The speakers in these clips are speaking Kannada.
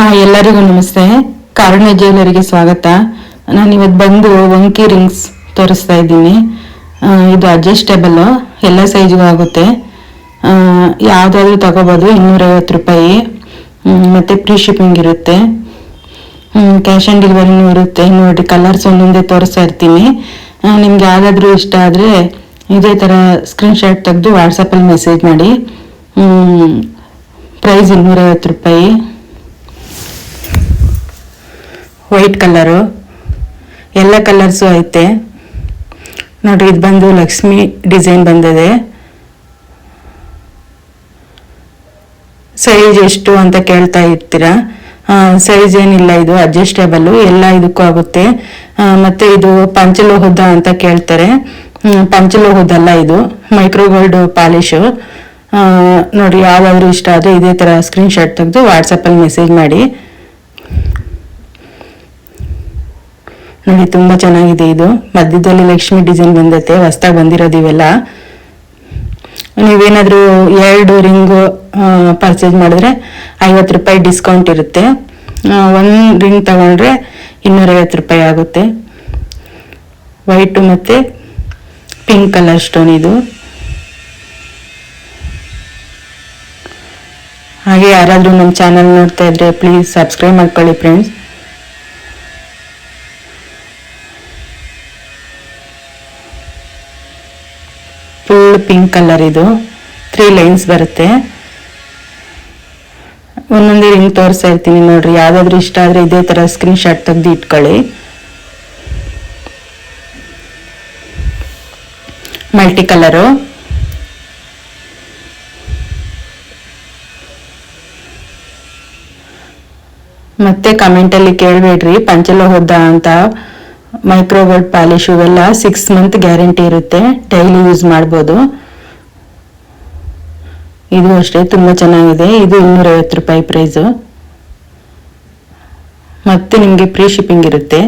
ಎಲ್ಲರಿಗೂ ನಮಸ್ತೆ. ಕಾರುಣ್ಯ ಜ್ಯುವೆಲರಿಗೆ ಸ್ವಾಗತ. ನಾನು ಇವತ್ತು ಬಂದು ವಂಕಿ ರಿಂಗ್ಸ್ ತೋರಿಸ್ತಾ ಇದ್ದೀನಿ. ಇದು ಅಡ್ಜಸ್ಟೇಬಲ್, ಎಲ್ಲ ಸೈಜ್ಗೂ ಆಗುತ್ತೆ. ಯಾವುದಾದ್ರೂ ತಗೋಬೋದು. 250 ರೂಪಾಯಿ. ಮತ್ತು ಫ್ರೀ ಶಿಪ್ಪಿಂಗ್ ಇರುತ್ತೆ. ಕ್ಯಾಶ್ ಆನ್ ಡೆಲಿವರಿನೂ ಇರುತ್ತೆ. ನೋಡಿ, ಕಲರ್ಸ್ ಒಂದೊಂದೇ ತೋರಿಸ್ತಾ ಇರ್ತೀನಿ. ನಿಮ್ಗೆ ಯಾವುದಾದ್ರೂ ಇಷ್ಟ ಆದರೆ ಇದೇ ಥರ ಸ್ಕ್ರೀನ್ಶಾಟ್ ತೆಗೆದು ವಾಟ್ಸಪ್ಪಲ್ಲಿ ಮೆಸೇಜ್ ಮಾಡಿ. ಪ್ರೈಸ್ 250 ರೂಪಾಯಿ. ವೈಟ್ ಕಲರು, ಎಲ್ಲ ಕಲರ್ಸು ಐತೆ ನೋಡಿರಿ. ಇದು ಬಂದು ಲಕ್ಷ್ಮಿ ಡಿಸೈನ್ ಬಂದಿದೆ. ಸೈಜ್ ಎಷ್ಟು ಅಂತ ಕೇಳ್ತಾ ಇರ್ತೀರಾ. ಸೈಜ್ ಏನಿಲ್ಲ, ಇದು ಅಡ್ಜಸ್ಟೇಬಲ್ಲು, ಎಲ್ಲ ಇದಕ್ಕೂ ಆಗುತ್ತೆ. ಮತ್ತು ಇದು ಪಂಚಲೋಹದ ಅಂತ ಕೇಳ್ತಾರೆ. ಪಂಚಲೋಹದಲ್ಲ, ಇದು ಮೈಕ್ರೋಗೋಲ್ಡ್ ಪಾಲಿಶು. ನೋಡಿ, ಯಾವ್ದಾದ್ರು ಇಷ್ಟ ಆದರೆ ಇದೇ ಥರ ಸ್ಕ್ರೀನ್ಶಾಟ್ ತೆಗೆದು ವಾಟ್ಸಪ್ಪಲ್ಲಿ ಮೆಸೇಜ್ ಮಾಡಿ. ನೋಡಿ, ತುಂಬ ಚೆನ್ನಾಗಿದೆ. ಇದು ಮಧ್ಯದಲ್ಲಿ ಲಕ್ಷ್ಮಿ ಡಿಸೈನ್ ಬಂದೈತೆ. ಹೊಸ್ದಾಗಿ ಬಂದಿರೋದು ಇವೆಲ್ಲ. ನೀವೇನಾದರೂ 2 ರಿಂಗು ಪರ್ಚೇಸ್ ಮಾಡಿದ್ರೆ 50 ರೂಪಾಯಿ ಡಿಸ್ಕೌಂಟ್ ಇರುತ್ತೆ. 1 ರಿಂಗ್ ತಗೊಂಡ್ರೆ 250 ರೂಪಾಯಿ ಆಗುತ್ತೆ. ವೈಟು ಮತ್ತು ಪಿಂಕ್ ಕಲರ್ ಸ್ಟೋನ್ ಇದು. ಹಾಗೆ ಯಾರಾದರೂ ನಮ್ಮ ಚಾನಲ್ ನೋಡ್ತಾ ಇದ್ರೆ ಪ್ಲೀಸ್ ಸಬ್ಸ್ಕ್ರೈಬ್ ಮಾಡ್ಕೊಳ್ಳಿ ಫ್ರೆಂಡ್ಸ್. ಫುಲ್ ಪಿಂಕ್ ಕಲರ್ ಇದು. 3 ಲೈನ್ಸ್ ಬರುತ್ತೆ. ಒಂದೊಂದೇ ರಿಂಗ್ ತೋರಿಸ್ತಾ ಇರ್ತೀನಿ ನೋಡ್ರಿ. ಯಾವ್ದಾದ್ರು ಇಷ್ಟ ಆದರೆ ಇದೇ ಥರ ಸ್ಕ್ರೀನ್ಶಾಟ್ ತೆಗೆದು ಇಟ್ಕೊಳ್ಳಿ. Multi colour. ಮತ್ತೆ ಕಮೆಂಟಲ್ಲಿ ಕೇಳಬೇಡ್ರಿ ಪಂಚಲೋಹದ ಅಂತ. ಮೈಕ್ರೋಗೋಲ್ಡ್ ಪಾಲಿಶ್ ಇವೆಲ್ಲ 6 ಮಂತ್ ಗ್ಯಾರಂಟಿ ಇರುತ್ತೆ. ಡೈಲಿ ಯೂಸ್ ಮಾಡ್ಬೋದು. ಇದು ಅಷ್ಟೇ, ತುಂಬ ಚೆನ್ನಾಗಿದೆ. ಇದು 250 ರೂಪಾಯಿ ಪ್ರೈಸು. ಮತ್ತೆ ನಿಮಗೆ ಫ್ರೀ ಶಿಪ್ಪಿಂಗ್ ಇರುತ್ತೆ.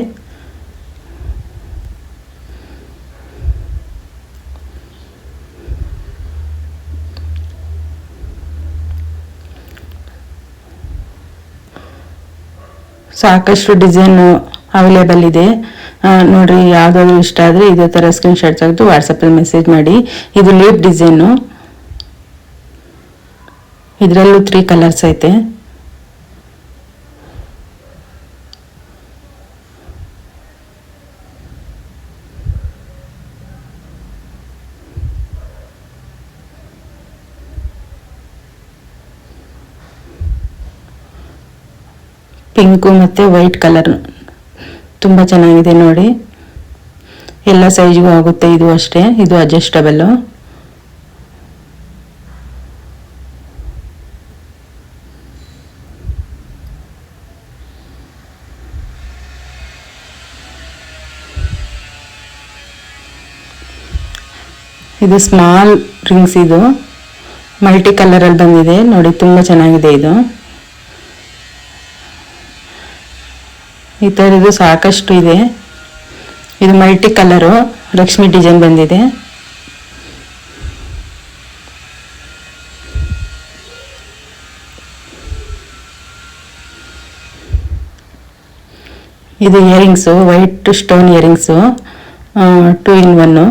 ಸಾಕಷ್ಟು ಡಿಸೈನು ಅವೈಲೇಬಲ್ ಇದೆ. ನೋಡ್ರಿ, ಯಾವುದಾದ್ರು ಇಷ್ಟ ಆದರೆ ಇದೇ ಥರ ಸ್ಕ್ರೀನ್ಶಾಟ್ ತೆಗೆದು ವಾಟ್ಸಪ್ಪಲ್ಲಿ ಮೆಸೇಜ್ ಮಾಡಿ. ಇದು ಲೀಫ್ ಡಿಸೈನು. ಇದರಲ್ಲೂ 3 ಕಲರ್ಸ್ ಐತೆ. ಪಿಂಕು ಮತ್ತು ವೈಟ್ ಕಲರ್ ತುಂಬ ಚೆನ್ನಾಗಿದೆ ನೋಡಿ. ಎಲ್ಲ ಸೈಜ್ಗೂ ಆಗುತ್ತೆ. ಇದು ಅಷ್ಟೇ, ಇದು ಅಡ್ಜಸ್ಟಬಲ್ಲು. ಇದು ಸ್ಮಾಲ್ ರಿಂಗ್ಸ್. ಇದು ಮಲ್ಟಿ ಕಲರಲ್ಲಿ ಬಂದಿದೆ ನೋಡಿ, ತುಂಬ ಚೆನ್ನಾಗಿದೆ. ಈ ಥರದ್ದು ಸಾಕಷ್ಟು ಇದೆ. ಇದು ಮಲ್ಟಿ ಕಲರು, ಲಕ್ಷ್ಮಿ ಡಿಸೈನ್ ಬಂದಿದೆ. ಇದು earrings, white stone earrings, 2 in 1.